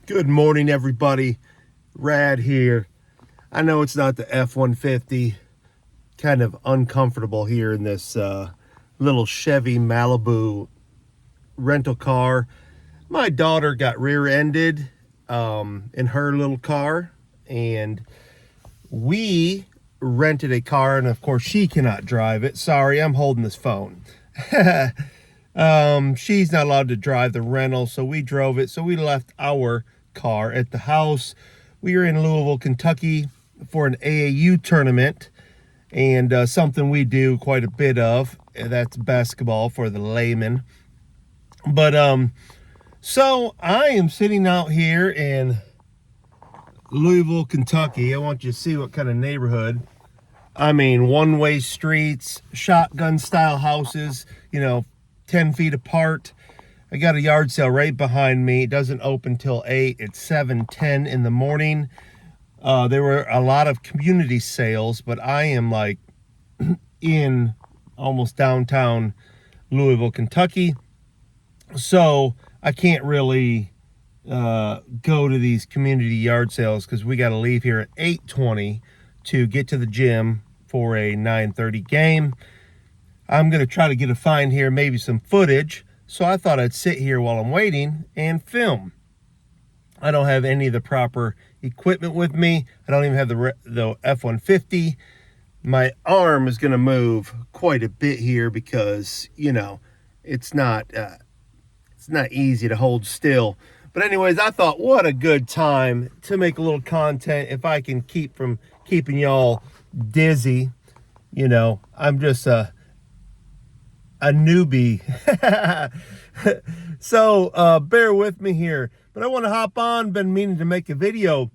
Good morning, everybody. Rad here. I know it's not the F-150. Kind of uncomfortable here in this little Chevy Malibu rental car. My daughter got rear-ended in her little car, and we rented a car, and of course she cannot drive it. Sorry, I'm holding this phone. She's not allowed to drive the rental, so we drove it. So we left our car at the house. We were in Louisville, Kentucky for an AAU tournament, and something we do quite a bit of. That's basketball for the layman. But so I am sitting out here in Louisville, Kentucky. I want you to see what kind of neighborhood. I mean, one-way streets, shotgun style houses, 10 feet apart. I got a yard sale right behind me. It doesn't open till 8. It's 7:10 in the morning. There were a lot of community sales, but I am like in almost downtown Louisville, Kentucky. So I can't really go to these community yard sales because we got to leave here at 8:20 to get to the gym for a 9:30 game. I'm going to try to get a find here, maybe some footage. So I thought I'd sit here while I'm waiting and film. I don't have any of the proper equipment with me. I don't even have the F-150. My arm is going to move quite a bit here because, it's not easy to hold still. But anyways, I thought, what a good time to make a little content. If I can keep from keeping y'all dizzy, I'm just a newbie. So bear with me here. But I want to hop on. Been meaning to make a video,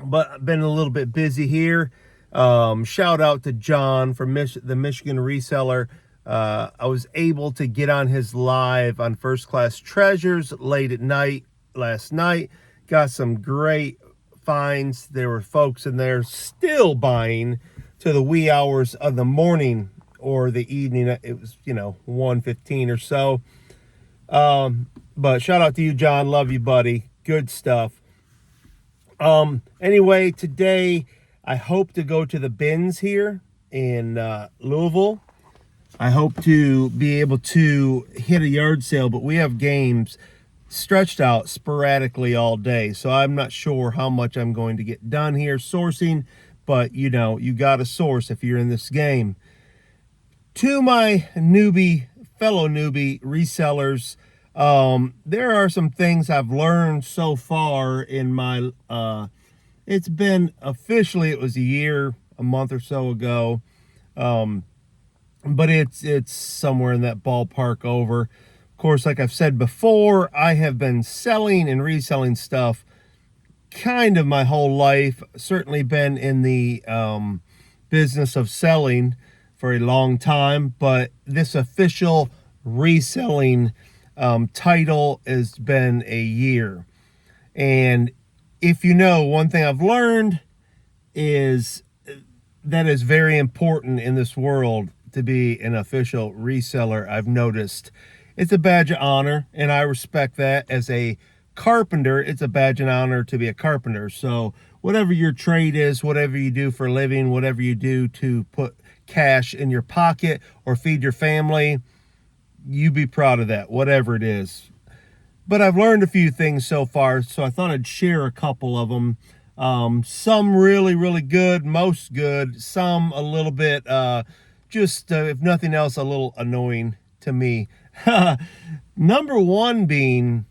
but I've been a little bit busy here. Shout out to John from the Michigan Reseller. I was able to get on his live on First Class Treasures late at night last night. Got some great finds. There were folks in there still buying to the wee hours of the morning or the evening. It was 1:15 or so. But shout out to you, John. Love you, buddy. Good stuff. Anyway, today I hope to go to the bins here in Louisville. I hope to be able to hit a yard sale, but we have games stretched out sporadically all day. So I'm not sure how much I'm going to get done here sourcing, but you got to source if you're in this game. To my fellow newbie resellers, there are some things I've learned so far in my, it's been officially, it was a month or so ago. But it's somewhere in that ballpark over. Of course, like I've said before, I have been selling and reselling stuff kind of my whole life. Certainly been in the business of selling for a long time, but this official reselling title has been a year. And if one thing I've learned is that is very important in this world to be an official reseller. I've noticed it's a badge of honor, and I respect that. As a carpenter, it's a badge of honor to be a carpenter. So whatever your trade is, whatever you do for a living, whatever you do to put cash in your pocket or feed your family, you be proud of that, whatever it is. But I've learned a few things so far, so I thought I'd share a couple of them. Some really, really good, most good, some a little bit, if nothing else, a little annoying to me. Number one being,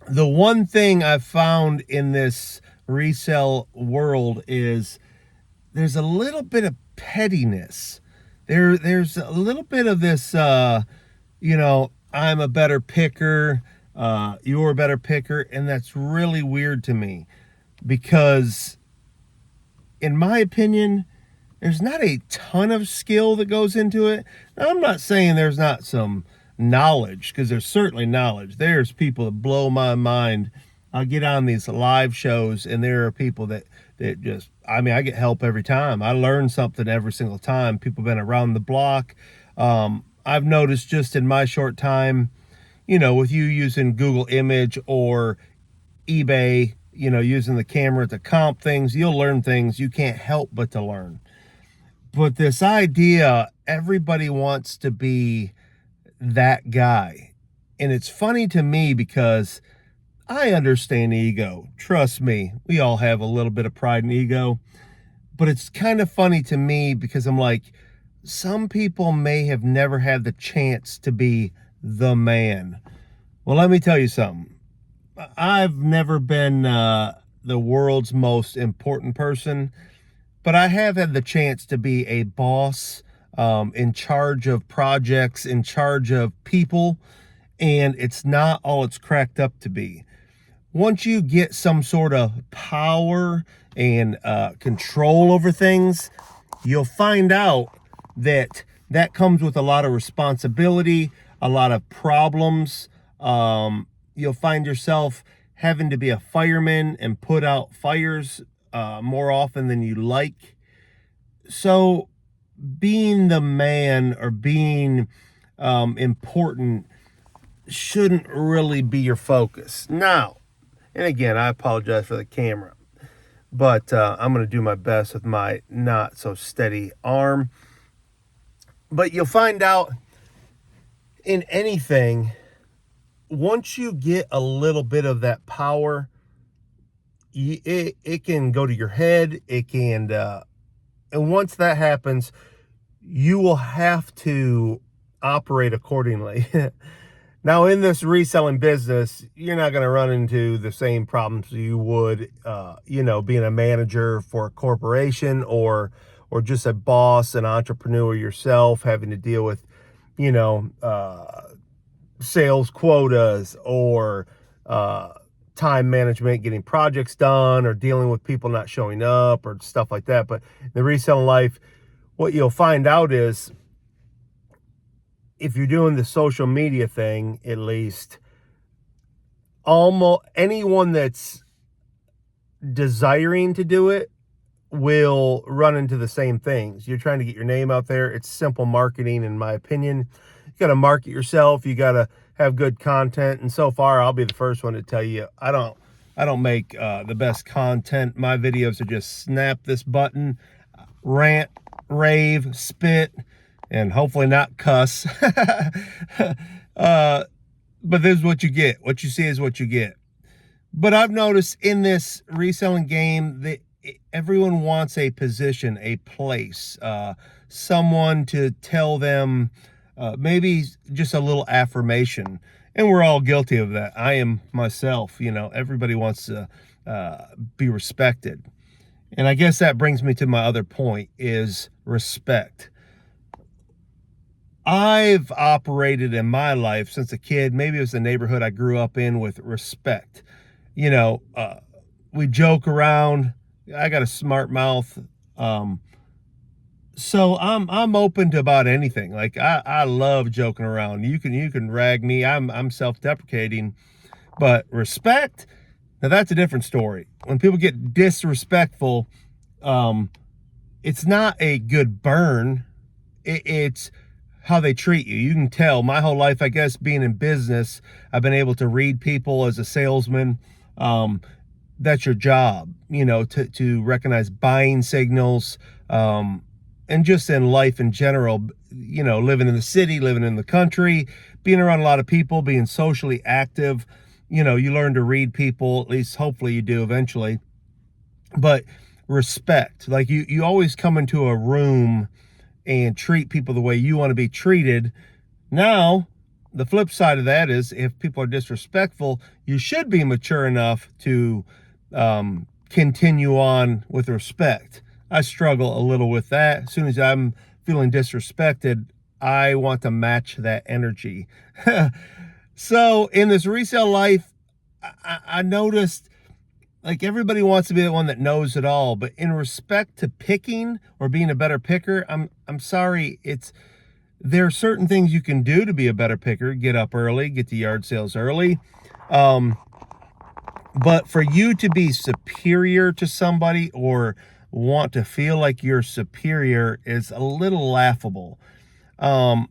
the one thing I've found in this resale world is there's a little bit of pettiness. There's a little bit of this, I'm a better picker, you're a better picker, and that's really weird to me. Because, in my opinion, there's not a ton of skill that goes into it. Now, I'm not saying there's not some knowledge, because there's certainly knowledge. There's people that blow my mind. I get on these live shows, and there are people that just, I get help every time. I learn something every single time. People have been around the block. I've noticed just in my short time, with you using Google Image or eBay, using the camera to comp things. You'll learn things you can't help but to learn. But this idea, everybody wants to be that guy. And it's funny to me because I understand ego. Trust me, we all have a little bit of pride and ego. But it's kind of funny to me because I'm like, some people may have never had the chance to be the man. Well, let me tell you something. I've never been the world's most important person, but I have had the chance to be a boss, in charge of projects, in charge of people, and it's not all it's cracked up to be. Once you get some sort of power and control over things, you'll find out that that comes with a lot of responsibility, a lot of problems. You'll find yourself having to be a fireman and put out fires more often than you like. So being the man or being important shouldn't really be your focus. Now, and again, I apologize for the camera, but I'm going to do my best with my not so steady arm. But you'll find out in anything, once you get a little bit of that power, it can go to your head. It can, and once that happens, you will have to operate accordingly. Now, in this reselling business, you're not going to run into the same problems you would, being a manager for a corporation or just a boss, an entrepreneur yourself, having to deal with, sales quotas or time management, getting projects done, or dealing with people not showing up or stuff like that. But in the reselling life, what you'll find out is, if you're doing the social media thing, at least, almost anyone that's desiring to do it will run into the same things. You're trying to get your name out there. It's simple marketing, in my opinion. You got to market yourself. You got to have good content. And so far, I'll be the first one to tell you, I don't make the best content. My videos are just snap this button, rant, rave, spit, and hopefully not cuss. But this is what you get. What you see is what you get. But I've noticed in this reselling game that everyone wants a position, a place, someone to tell them, maybe just a little affirmation. And we're all guilty of that. I am myself. Everybody wants to be respected. And I guess that brings me to my other point, is respect. I've operated in my life since a kid, maybe it was the neighborhood I grew up in, with respect. We joke around. I got a smart mouth. So I'm open to about anything. Like I love joking around. You can rag me. I'm self-deprecating, but respect, now that's a different story. When people get disrespectful, it's not a good burn. It's how they treat you. You can tell. My whole life, I guess, being in business, I've been able to read people as a salesman. That's your job, to recognize buying signals, and just in life in general, living in the city, living in the country, being around a lot of people, being socially active, you learn to read people, at least hopefully you do eventually. But respect, like you always come into a room and treat people the way you want to be treated. Now, the flip side of that is, if people are disrespectful, you should be mature enough to continue on with respect. I struggle a little with that. As soon as I'm feeling disrespected, I want to match that energy. So in this resale life, I noticed, like, everybody wants to be the one that knows it all, but in respect to picking or being a better picker, I'm sorry, there are certain things you can do to be a better picker. Get up early, get to yard sales early. But for you to be superior to somebody or want to feel like you're superior is a little laughable. In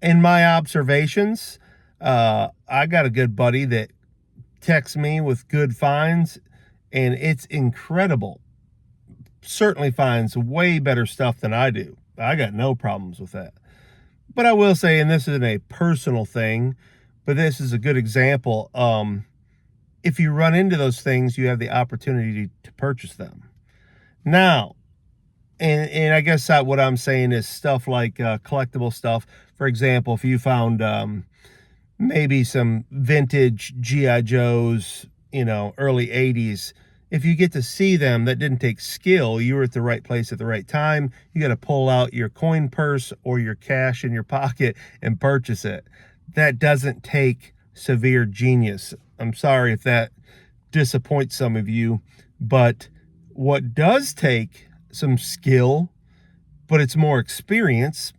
my observations, I got a good buddy that text me with good finds, and it's incredible. Certainly finds way better stuff than I do. I got no problems with that. But I will say, and this isn't a personal thing, but this is a good example. If you run into those things, you have the opportunity to purchase them. Now, and I guess that what I'm saying is stuff like collectible stuff. For example, if you found maybe some vintage GI Joes, early 80s, if you get to see them, that didn't take skill. You were at the right place at the right time. You got to pull out your coin purse or your cash in your pocket and purchase it. That doesn't take severe genius. I'm sorry if that disappoints some of you, but what does take some skill, but it's more experience,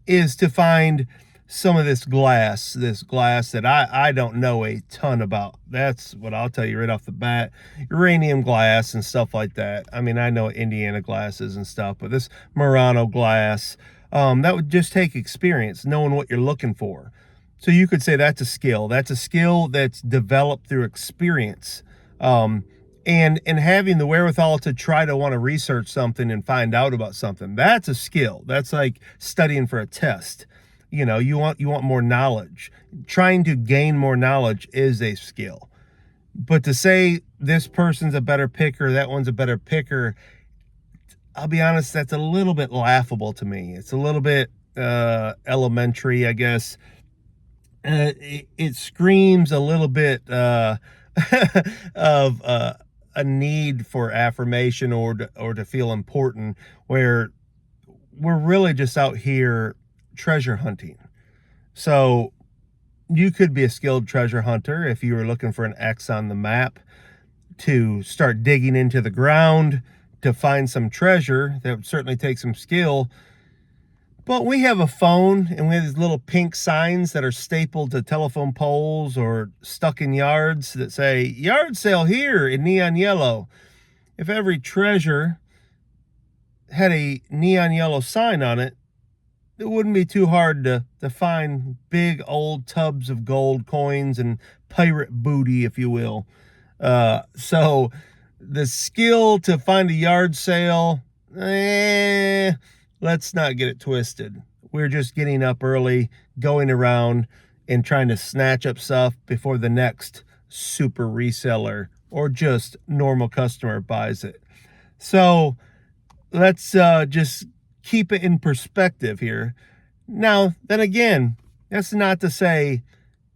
is to find some of this glass that I don't know a ton about. That's what I'll tell you right off the bat. Uranium glass and stuff like that. I mean, I know Indiana glasses and stuff, but this Murano glass, that would just take experience, knowing what you're looking for. So you could say that's a skill. That's a skill that's developed through experience. And having the wherewithal to try to want to research something and find out about something, that's a skill. That's like studying for a test. You want more knowledge. Trying to gain more knowledge is a skill. But to say this person's a better picker, that one's a better picker, I'll be honest, that's a little bit laughable to me. It's a little bit elementary, I guess. It screams a little bit of a need for affirmation or to feel important, where we're really just out here treasure hunting. So you could be a skilled treasure hunter if you were looking for an X on the map, to start digging into the ground to find some treasure. That would certainly take some skill. But we have a phone, and we have these little pink signs that are stapled to telephone poles or stuck in yards that say, yard sale here, in neon yellow. If every treasure had a neon yellow sign on it, it wouldn't be too hard to find big old tubs of gold coins and pirate booty, if you will. So the skill to find a yard sale, let's not get it twisted. We're just getting up early, going around and trying to snatch up stuff before the next super reseller or just normal customer buys it. So let's just keep it in perspective here. Now, then again, that's not to say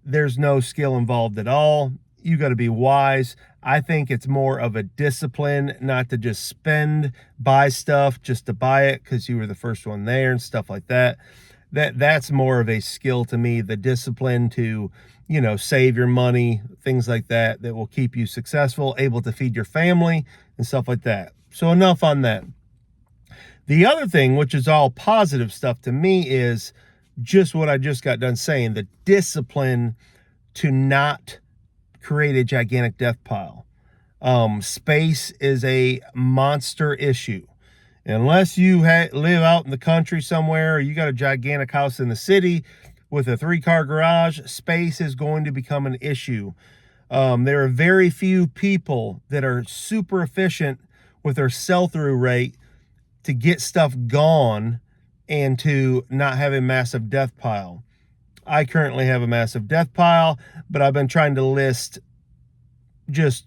there's no skill involved at all. You got to be wise. I think it's more of a discipline not to just buy stuff just to buy it because you were the first one there and stuff like that. That's more of a skill to me, the discipline to, save your money, things like that will keep you successful, able to feed your family and stuff like that. So enough on that. The other thing, which is all positive stuff to me, is just what I just got done saying, the discipline to not create a gigantic death pile. Space is a monster issue. Unless you live out in the country somewhere, or you got a gigantic house in the city with a 3-car garage, space is going to become an issue. There are very few people that are super efficient with their sell-through rate to get stuff gone and to not have a massive death pile. I currently have a massive death pile, but I've been trying to list just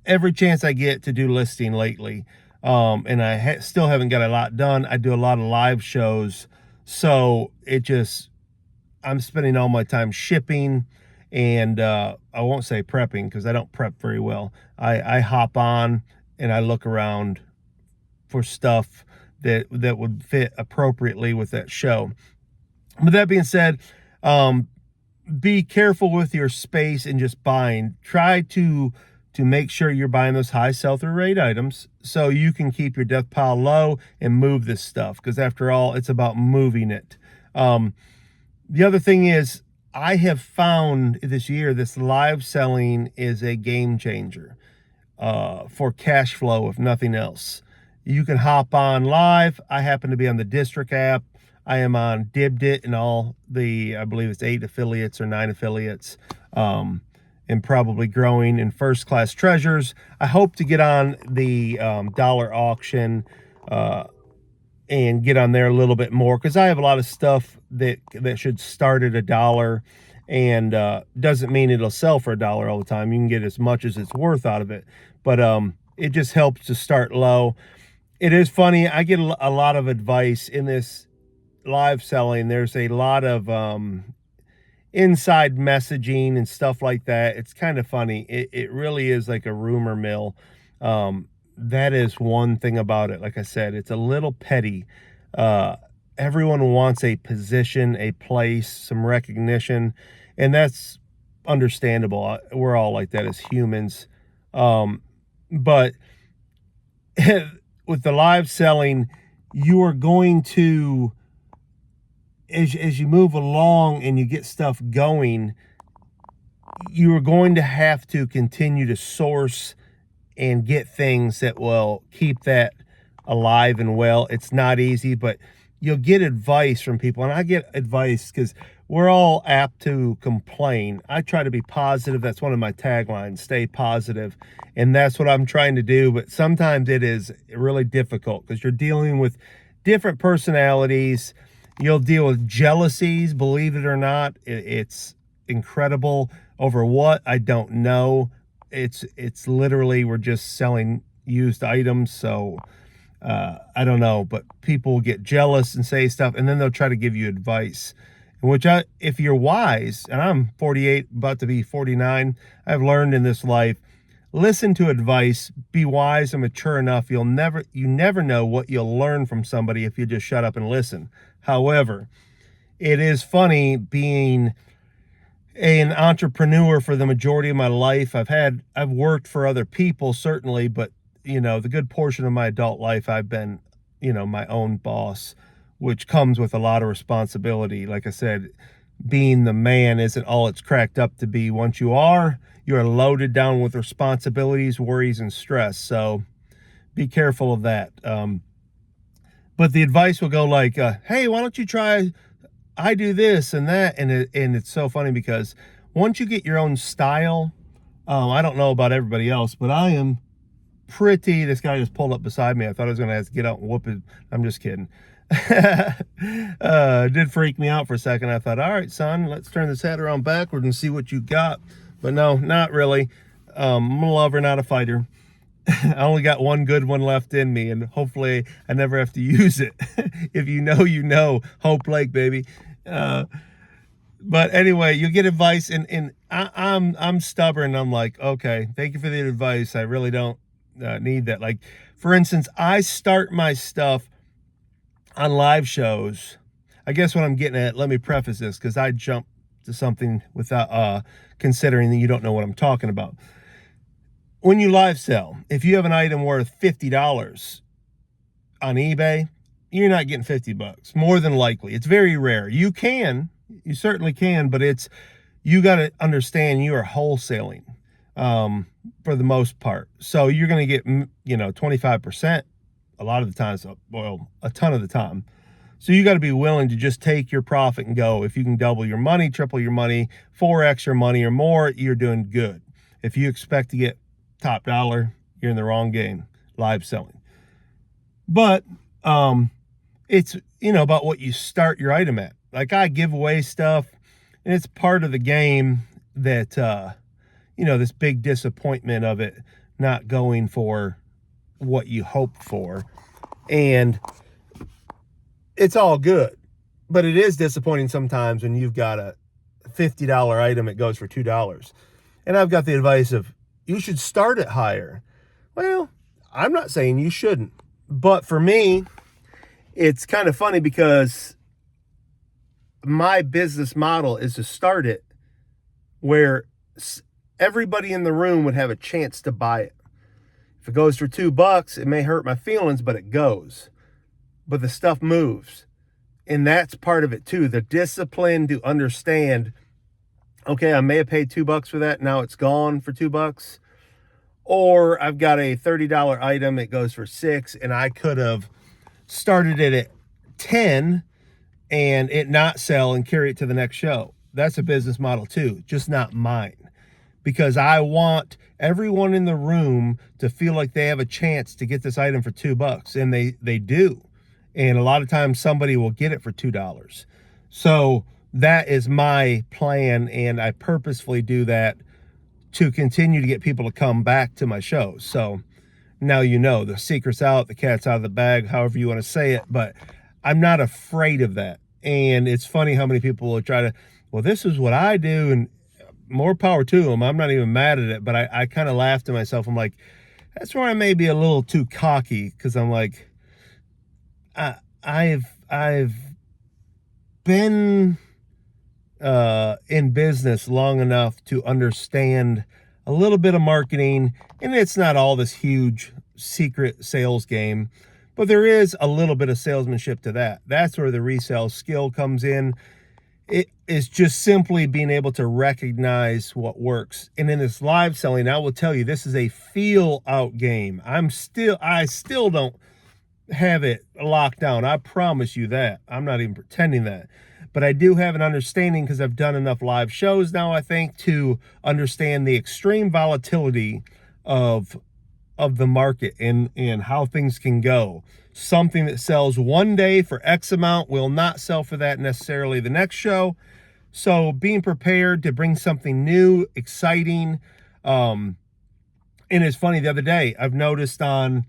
every chance I get to do listing lately. And I still haven't got a lot done. I do a lot of live shows. So I'm spending all my time shipping and I won't say prepping because I don't prep very well. I hop on and I look around for stuff that would fit appropriately with that show. With that being said, be careful with your space and just buying. Try to make sure you're buying those high sell-through rate items so you can keep your death pile low and move this stuff, because after all, it's about moving it. The other thing is, I have found this year this live selling is a game changer for cash flow, if nothing else. You can hop on live. I happen to be on the District app. I am on Dibdit and all the, I believe it's 8 affiliates or 9 affiliates. and probably growing in first class treasures. I hope to get on the dollar auction and get on there a little bit more, because I have a lot of stuff that should start at $1, and doesn't mean it'll sell for $1 all the time. You can get as much as it's worth out of it, but it just helps to start low. It is funny, I get a lot of advice in this live selling. There's a lot of inside messaging and stuff like that. It's kind of funny. It really is like a rumor mill. That is one thing about it. Like I said, it's a little petty. Everyone wants a position, a place, some recognition, and that's understandable. We're all like that as humans. But with the live selling, you are going to, as you move along and you get stuff going, you are going to have to continue to source and get things that will keep that alive and well. It's not easy, but you'll get advice from people. And I get advice because we're all apt to complain. I try to be positive. That's one of my taglines, stay positive. And that's what I'm trying to do. But sometimes it is really difficult because you're dealing with different personalities. You'll deal with jealousies, believe it or not. It's incredible. Over what? I don't know. It's literally, we're just selling used items. So I don't know, but people get jealous and say stuff, and then they'll try to give you advice. Which if you're wise, and I'm 48, about to be 49, I've learned in this life, listen to advice, be wise and mature enough. You never know what you'll learn from somebody if you just shut up and listen. However, it is funny being an entrepreneur for the majority of my life. I've worked for other people, certainly, but the good portion of my adult life, I've been, my own boss, which comes with a lot of responsibility. Like I said, being the man isn't all it's cracked up to be. Once you are loaded down with responsibilities, worries, and stress. So be careful of that. But the advice will go like, hey, why don't you try, I do this and that. And it's so funny because once you get your own style, I don't know about everybody else, but I am this guy just pulled up beside me. I thought I was going to have to get out and whoop it. I'm just kidding. Did freak me out for a second. I thought, all right, son, let's turn this head around backward and see what you got. But no, not really. I'm a lover, not a fighter. I only got one good one left in me, and hopefully I never have to use it. If you know, Hope Lake, baby. But anyway, you get advice, and I'm stubborn. I'm like, okay, thank you for the advice. I really don't need that. Like, for instance, I start my stuff on live shows. I guess what I'm getting at, let me preface this, because I jumped to something without considering that you don't know what I'm talking about. When you live sell, if you have an item worth $50 on eBay, you're not getting $50, more than likely. It's very rare. You certainly can, but you got to understand you are wholesaling for the most part. So you're going to get 25% a lot of the times, well, a ton of the time. So you got to be willing to just take your profit and go. If you can double your money, triple your money, 4x your money or more, you're doing good. If you expect to get top dollar, you're in the wrong game, live selling. But it's about what you start your item at. Like, I give away stuff, and it's part of the game that this big disappointment of it not going for what you hope for. And it's all good, but it is disappointing sometimes when you've got a $50 item, it goes for $2. And I've got the advice of, you should start it higher. Well, I'm not saying you shouldn't, but for me, it's kind of funny because my business model is to start it where everybody in the room would have a chance to buy it. If it goes for $2, it may hurt my feelings, but it goes. But the stuff moves. And that's part of it too. The discipline to understand, okay, I may have paid $2 for that. Now it's gone for $2. Or I've got a $30 item. It goes for $6. And I could have started it at 10 and it not sell and carry it to the next show. That's a business model too, just not mine. because I want everyone in the room to feel like they have a chance to get this item for $2, and they do. And a lot of times somebody will get it for $2. So that is my plan, and I purposefully do that to continue to get people to come back to my shows. So now you know, the secret's out, the cat's out of the bag, however you want to say it, but I'm not afraid of that. And it's funny how many people will try to, well, this is what I do, and more power to them. I'm not even mad at it, but I kind of laugh to myself. I'm like, that's where I may be a little too cocky, because I'm like, I've been in business long enough to understand a little bit of marketing, and it's not all this huge secret sales game, but there is a little bit of salesmanship to that. That's where the resell skill comes in. It is just simply being able to recognize what works. And in this live selling, I will tell you, this is a feel out game. I still don't have it locked down. I promise you that. I'm not even pretending that. But I do have an understanding, because I've done enough live shows now, I think, to understand the extreme volatility of the market and how things can go. Something that sells one day for X amount will not sell for that necessarily the next show. So being prepared to bring something new, exciting. And it's funny, the other day, I've noticed on,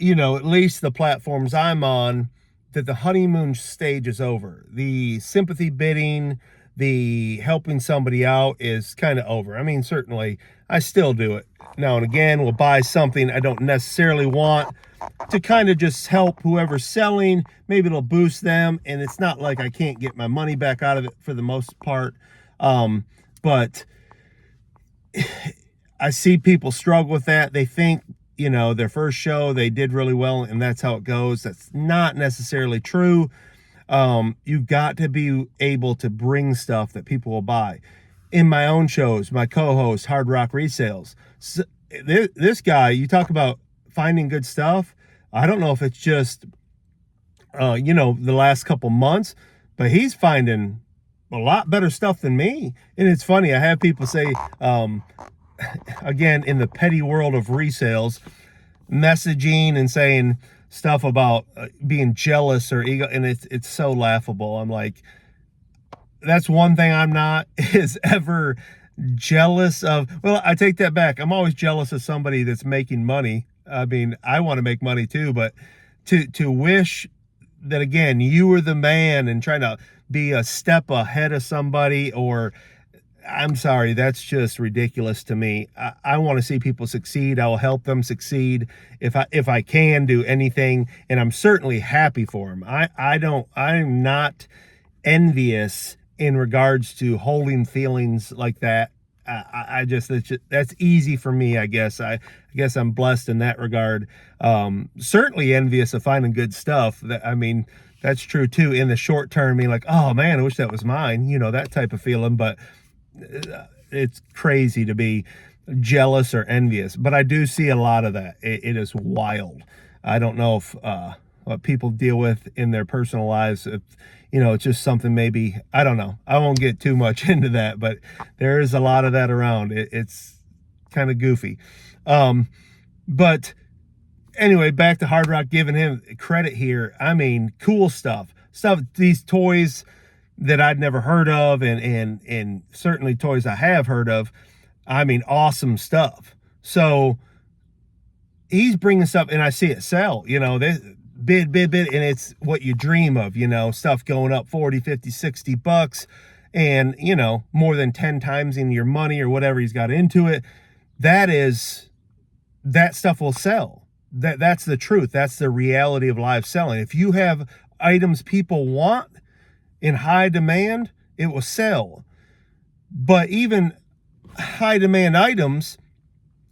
at least the platforms I'm on, that the honeymoon stage is over. The sympathy bidding, the helping somebody out is kind of over. I mean, certainly I still do it now and again. We'll buy something I don't necessarily want to kind of just help whoever's selling. Maybe it'll boost them, and it's not like I can't get my money back out of it for the most part. But I see people struggle with that. They think, their first show, they did really well, and that's how it goes. That's not necessarily true. You got to be able to bring stuff that people will buy. In my own shows, my co-host, Hard Rock Resales, so this guy, you talk about finding good stuff. I don't know if it's just, the last couple months, but he's finding a lot better stuff than me. And it's funny, I have people say, again, in the petty world of resales, messaging and saying stuff about being jealous or ego, and it's so laughable. I'm like, that's one thing I'm not, is ever jealous of. Well, I take that back. I'm always jealous of somebody that's making money. I mean, I want to make money too, but to wish that, again, you were the man and trying to be a step ahead of somebody, or, I'm sorry, that's just ridiculous to me. I want to see people succeed. I will help them succeed if I can do anything, and I'm certainly happy for them. I'm not envious in regards to holding feelings like that. That's easy for me, I guess. I guess I'm blessed in that regard. Certainly envious of finding good stuff. That's true too. In the short term, being like, oh man, I wish that was mine. That type of feeling. But it's crazy to be jealous or envious. But I do see a lot of that. It is wild. I don't know if what people deal with in their personal lives, if, it's just something, maybe, I don't know. I won't get too much into that, but there is a lot of that around. It's kind of goofy. But anyway, back to Hard Rock, giving him credit here. I mean, cool stuff, these toys that I'd never heard of, and certainly toys I have heard of. I mean, awesome stuff. So he's bringing stuff, and I see it sell, this bid, and it's what you dream of, stuff going up 40, 50, 60 bucks, and, more than 10 times in your money or whatever he's got into it. That stuff will sell. That's the truth. That's the reality of live selling. If you have items people want in high demand, it will sell. But even high demand items,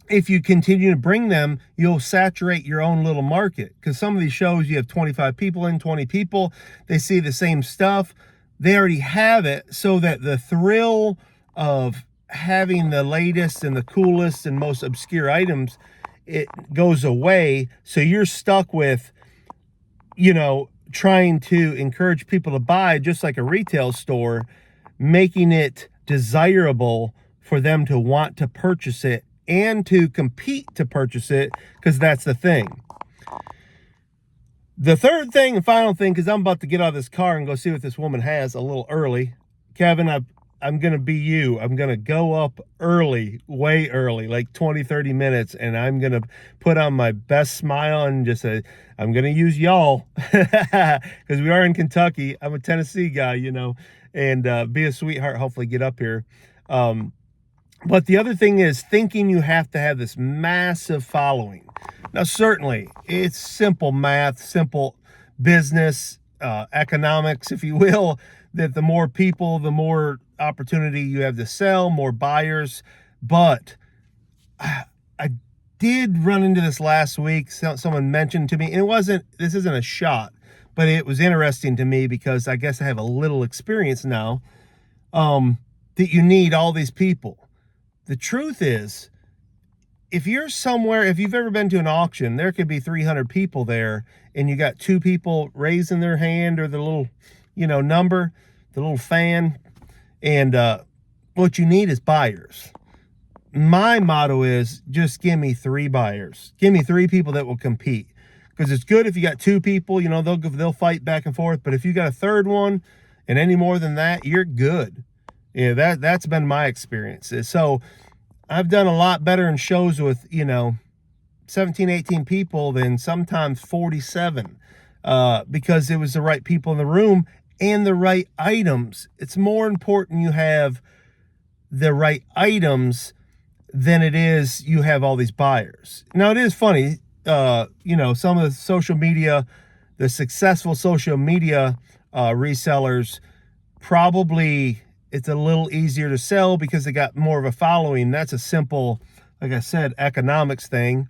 if you continue to bring them, you'll saturate your own little market. Because some of these shows, you have 25 people in, 20 people, they see the same stuff, they already have it, so that the thrill of having the latest and the coolest and most obscure items, it goes away. So you're stuck with, trying to encourage people to buy, just like a retail store, making it desirable for them to want to purchase it and to compete to purchase it, because that's the thing. The third thing and final thing, because I'm about to get out of this car and go see what this woman has a little early. Kevin, I'm going to be you. I'm going to go up early, way early, like 20, 30 minutes, and I'm going to put on my best smile and just say, I'm going to use y'all, because we are in Kentucky. I'm a Tennessee guy, you know, and be a sweetheart, hopefully get up here. But the other thing is thinking you have to have this massive following. Now, certainly, it's simple math, simple business, economics, if you will, that the more people, the more opportunity you have to sell, more buyers. But I did run into this last week. Someone mentioned to me, and this isn't a shot, but it was interesting to me because I guess I have a little experience now, that you need all these people. The truth is, if you're somewhere, if you've ever been to an auction, there could be 300 people there, and you got 2 people raising their hand or the little, number, the little fan, and what you need is buyers. My motto is just give me 3 buyers. Give me 3 people that will compete, because it's good if you got 2 people, they'll fight back and forth. But if you got a third one and any more than that, you're good. Yeah, that's been my experience. So I've done a lot better in shows with, 17, 18 people than sometimes 47, because it was the right people in the room and the right items. It's more important you have the right items than it is you have all these buyers. Now, it is funny, some of the social media, the successful social media resellers, probably it's a little easier to sell because they got more of a following. That's a simple, like I said, economics thing.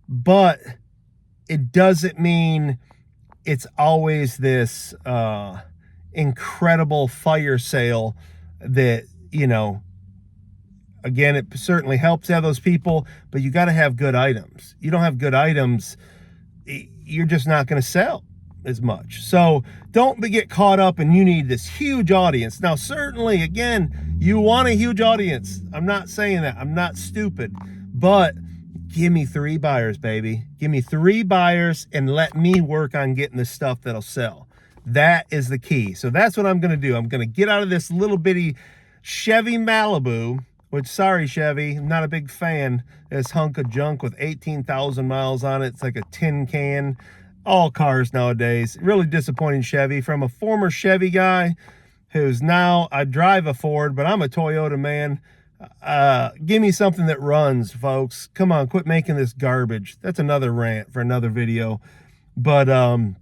But it doesn't mean it's always this incredible fire sale that, again, it certainly helps to have those people, but you got to have good items. You don't have good items, you're just not going to sell as much. So don't get caught up and you need this huge audience. Now, certainly, again, you want a huge audience. I'm not saying that. I'm not stupid. But give me 3 buyers, baby. Give me 3 buyers and let me work on getting the stuff that'll sell. That is the key. So that's what I'm going to do. I'm going to get out of this little bitty Chevy Malibu, which, sorry, Chevy, I'm not a big fan. This hunk of junk with 18,000 miles on it. It's like a tin can. All cars nowadays. Really disappointing Chevy, from a former Chevy guy who's now, I drive a Ford, but I'm a Toyota man. Give me something that runs, folks. Come on, quit making this garbage. That's another rant for another video. But I'm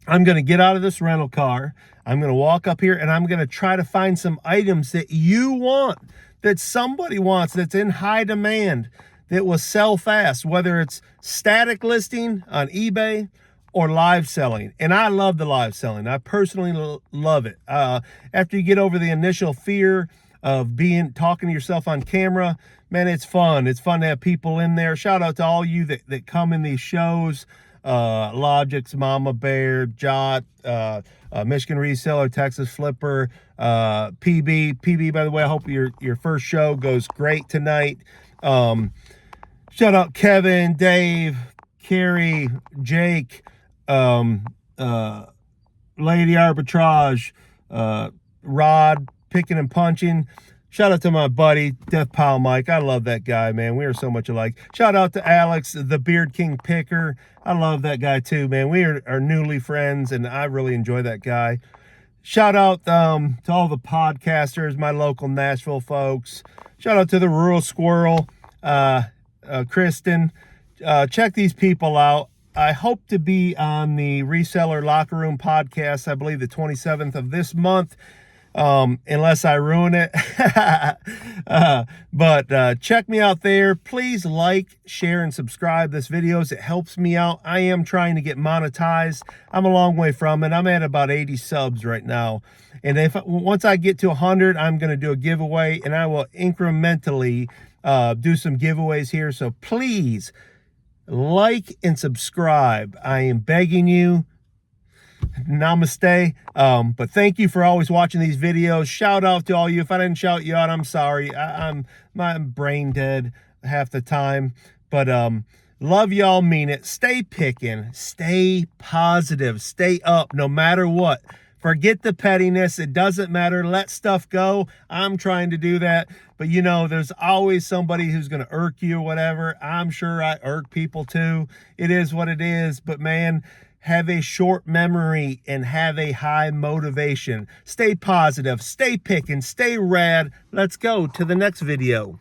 going to get out of this rental car. I'm going to walk up here and I'm going to try to find some items that you want, that somebody wants, that's in high demand, that will sell fast, whether it's static listing on eBay or live selling. And I love the live selling. I personally love it. After you get over the initial fear of talking to yourself on camera, man, it's fun. It's fun to have people in there. Shout out to all you that come in these shows. Logix, Mama Bear, Jot, Michigan Reseller, Texas Flipper, PB, by the way, I hope your first show goes great tonight. Shout out Kevin, Dave, Carrie, Jake, Lady Arbitrage, Rad Picking and Punching. Shout out to my buddy, Death Pile Mike. I love that guy, man. We are so much alike. Shout out to Alex, the Beard King Picker. I love that guy too, man. We are newly friends, and I really enjoy that guy. Shout out to all the podcasters, my local Nashville folks. Shout out to the Rural Squirrel, Kristen. Check these people out. I hope to be on the Reseller Locker Room podcast, I believe the 27th of this month, unless I ruin it. But check me out there. Please like, share, and subscribe this videos. It helps me out. I am trying to get monetized. I'm a long way from it. I'm at about 80 subs right now. And once I get to 100, I'm going to do a giveaway, and I will incrementally do some giveaways here. So please like and subscribe. I am begging you. Namaste. But thank you for always watching these videos. Shout out to all you. If I didn't shout you out, I'm sorry. I'm brain dead half the time. But love y'all, mean it. Stay picking, stay positive, stay up no matter what. Forget the pettiness. It doesn't matter. Let stuff go. I'm trying to do that. But you know, there's always somebody who's going to irk you or whatever. I'm sure I irk people too. It is what it is. But man, have a short memory and have a high motivation. Stay positive, stay picking, stay rad. Let's go to the next video.